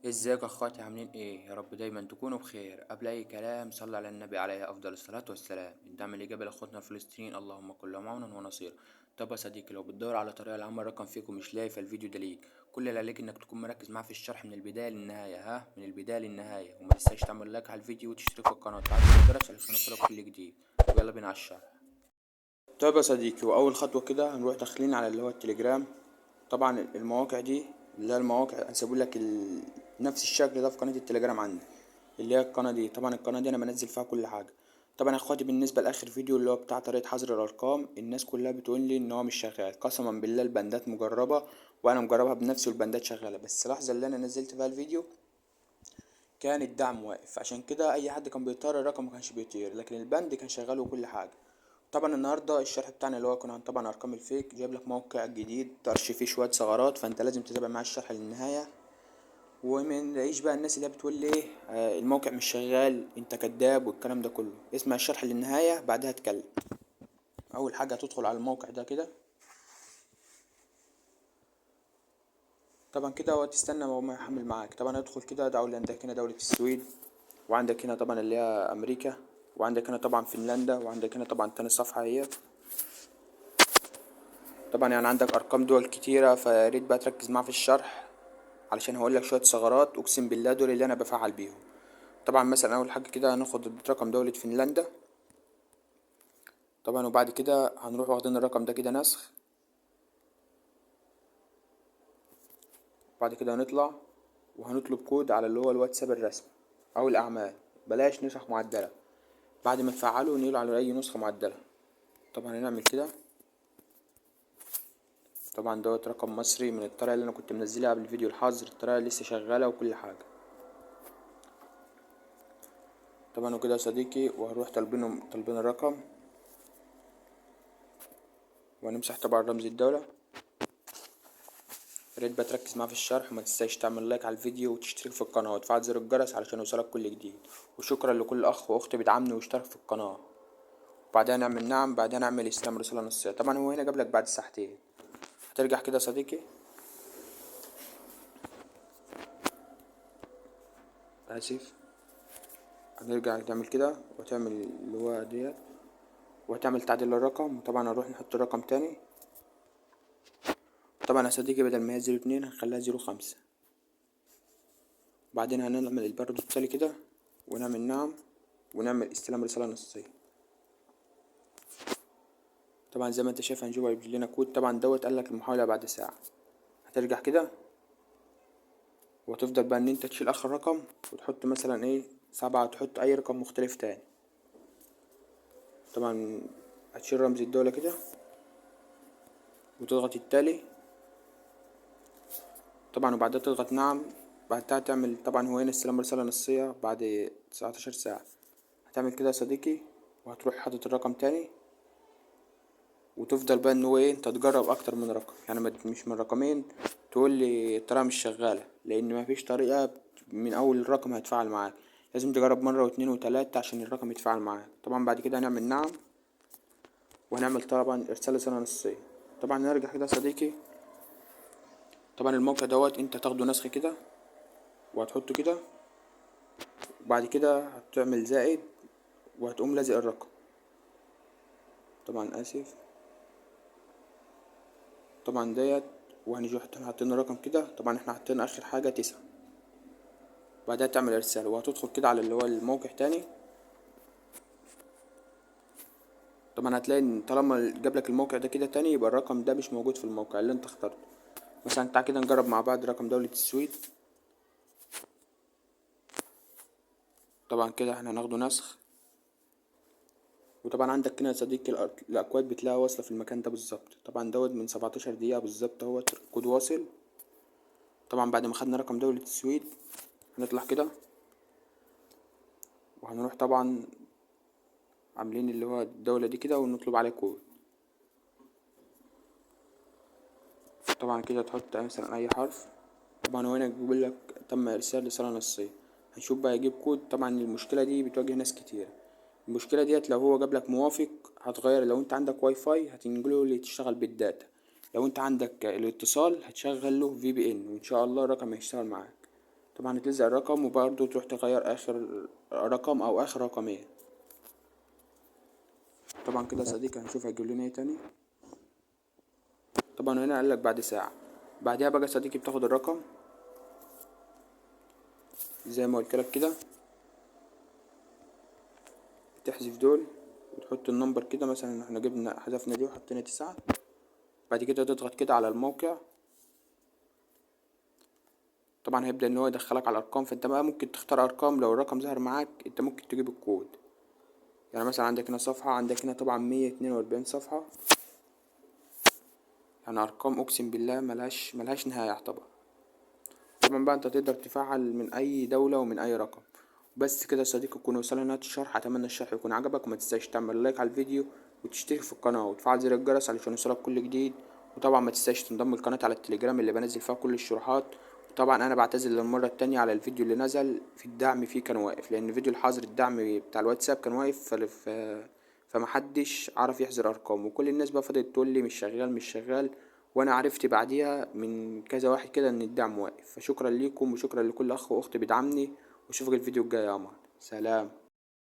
ازيك اخواتي؟ عاملين ايه؟ يا رب دايما تكونوا بخير. قبل اي كلام صلى على النبي عليه افضل الصلاة والسلام. الدعم الايجابي لاخواتنا الفلسطينيين اللهم كن لهم عونا ونصيرا. طب يا صديقي، لو بتدور على طريقة لعمل رقم فيكم مش لاقي، فالفيديو ده ليك. كل اللي عليك انك تكون مركز معاه في الشرح من البداية للنهاية، من البداية للنهاية، وما تنساش تعمل لايك على الفيديو وتشترك في القناة وتفعل زر الجرس علشان يوصلك كل جديد. ويلا بينا على الشرح. طيب يا صديقي، واول خطوة كده هنروح داخلين على اللي هو التليجرام. طبعا المواقع دي اللي هي المواقع هسيبوا لك نفس الشكل ده في قناة التليجرام عندي، اللي هي القناة دي. طبعا القناة دي انا بنزل فيها كل حاجة. طبعا يا اخواتي، بالنسبة لاخر فيديو اللي هو بتاع طريقة حظر الارقام، الناس كلها بتقول لي ان هو مش شغال. قسما بالله البندات مجربة وانا مجربها بنفسي والبندات شغالة، بس اللحظة اللي انا نزلت فيها الفيديو كان الدعم واقف، عشان كده اي حد كان بيطير الرقم ما كانش بيطير، لكن البند كان شغال وكل حاجة. طبعا النهارده الشرح بتاعنا اللي هو كنا عن طبعا ارقام الفيك، جايب لك موقع جديد طرش فيه شويه ثغرات، فانت لازم تتابع معايا الشرح للنهايه. ومن نلاقيش بقى الناس اللي هي بتقول لي ايه الموقع مش شغال، انت كذاب والكلام ده كله. اسمع الشرح للنهايه بعدها اتكلم. اول حاجه هتدخل على الموقع ده كده. طبعا كده وتستنى وهو ما يحمل معاك. طبعا ادخل كده دولة، عندك هنا دولة السويد، وعندك هنا طبعا اللي هي امريكا، وعندك هنا طبعا فنلندا، وعندك هنا طبعا تاني صفحة هي. طبعا يعني عندك ارقام دول كتيرة، فياريت بقى تركز معايا في الشرح علشان هقولك شوية ثغرات اقسم بالله دول اللي انا بفعل بيهم. طبعا مثلا اول حاجة كده هناخد رقم دولة فنلندا. طبعا وبعد كده هنروح واخدين الرقم ده كده نسخ. بعد كده هنطلع وهنطلب كود على اللي هو الواتساب الرسمي او الاعمال، بلاش نسخ معدلة. بعد ما تفعله نيله على اي نسخة معدلة. طبعا هنعمل كده. طبعا دوت رقم مصري من الطريقة اللي انا كنت منزلها قبل فيديو الحظر، الطريقة لسه شغالة وكل حاجة. طبعا وكده يا صديقي، وهنروح طالبين الرقم، وهنمسح طبعا رمز الدولة. ياريت بقى تركز معايا في الشرح، وما تنساش تعمل لايك على الفيديو وتشترك في القناة وتفعل زر الجرس علشان يوصلك كل جديد. وشكرا لكل اخ واخت بيدعمني واشترك في القناة. وبعدها نعمل نعم، بعدها نعمل استلام رسالة نصية. طبعا هو هنا جابلك بعد ساعتين. هترجع كده يا صديقي، اسف، هنرجع تعمل كده وتعمل اللي هو ديت، وهتعمل تعديل للرقم. وطبعا هنروح نحط رقم تاني. طبعا يا صديقي بدل ما هي 02 هنخليها 05. بعدين هنعمل البرد التالي كده، ونعمل نعم، ونعمل استلام رسالة نصية. طبعا زي ما انت شايف هنجيبه هيجيب لنا كود. طبعا دوت قالك المحاولة بعد ساعة. هترجع كده وتفضل بقى ان انت تشيل اخر رقم وتحط مثلا ايه 7، تحط اي رقم مختلف تاني. طبعا هتشيل رمز الدولة كده وتضغط التالي. طبعا وبعدها تضغط نعم. بعدها تعمل طبعا هو هنا استلام رسالة نصية بعد 19 ساعة. هتعمل كده يا صديقي، وهتروح حاطط الرقم تاني، وتفضل بقى ان هو ايه انت تجرب اكتر من رقم، يعني مش من رقمين تقول لي الطريقة مش شغالة، لان مفيش طريقة من اول الرقم هيتفاعل معاك. لازم تجرب مرة واتنين وتلاتة عشان الرقم يتفاعل معاك. طبعا بعد كده هنعمل نعم، وهنعمل طبعا ارسال رسالة نصية. طبعا نرجع كده يا صديقي. طبعا الموقع دوت انت تاخده نسخ كده وهتحطه كده، وبعد كده هتعمل زائد وهتقوم لازق الرقم. طبعا اسف. طبعا ديت، وهنيجي حاطين الرقم كده. طبعا احنا حاطين اخر حاجة 9. بعدها تعمل ارسال، وهتدخل كده على اللي هو الموقع تاني. طبعا هتلاقي ان طالما جابلك الموقع ده كده تاني، يبقى الرقم ده مش موجود في الموقع اللي انت اخترته. مثلا تعالى كده نجرب مع بعض رقم دولة السويد. طبعا كده احنا هناخده نسخ. وطبعا عندك هنا يا صديقي الاكواد بتلاقيها واصلة في المكان ده بالظبط. طبعا دوت من 17 دقيقة بالظبط اهوت كود واصل. طبعا بعد ما خدنا رقم دولة السويد هنطلع كده، وهنروح طبعا عاملين اللي هو الدولة دي كده ونطلب عليه كود. طبعا كده تحط مثلا اي حرف. طبعا هو هنا بيقول لك تم ارسال رسالة نصية. هنشوف بقى يجيب كود. طبعا المشكلة دي بتواجه ناس كتير. المشكلة ديت لو هو جاب لك موافق هتغير. لو انت عندك واي فاي هتنقله اللي تشتغل بالداتا. لو انت عندك الاتصال هتشغل له في بي ان، وان شاء الله الرقم هيشتغل معاك. طبعا هتلزق الرقم وبرضه تروح تغير اخر رقم او اخر رقمين. طبعا كده يا صديقي هنشوف هيجيب لنا ايه تاني. طبعا هنا قالك بعد ساعة. بعدها بقى يا صديقي بتاخد الرقم زي ما قلت لك كده، تحذف دول وتحط النمبر كده، مثلا احنا جبنا حذفنا دي وحطينا 9. بعد كده تضغط كده على الموقع. طبعا هيبدأ ان هو يدخلك على الارقام، فانت بقى ممكن تختار ارقام. لو الرقم ظهر معاك انت ممكن تجيب الكود. يعني مثلا عندك هنا صفحة، عندك هنا طبعا 142 صفحة، يعني ارقام اقسم بالله ملهاش نهاية يعتبر. طبعا بقى انت تقدر تفعل من اي دولة ومن اي رقم. بس كده يا صديقي يكون وصلنا نهاية الشرح. اتمنى الشرح يكون عجبك، وما تنساش تعمل لايك على الفيديو وتشترك في القناة وتفعل زر الجرس علشان يوصلك كل جديد. وطبعا ما تنساش تنضم القناة على التليجرام اللي بنزل فيها كل الشروحات. وطبعا انا بعتذر للمرة التانية على الفيديو اللي نزل في الدعم فيه كان واقف، لان فيديو الحظر الدعم بتاع الواتساب كان واقف فمحدش عرف يحذر ارقام، وكل الناس بقى فضلت تقول لي مش شغال مش شغال. وانا عرفت بعديها من كذا واحد كده ان الدعم واقف. فشكرا ليكم وشكرا لكل اخ واخت بيدعمني، واشوفك الفيديو الجاي يا قمر. سلام.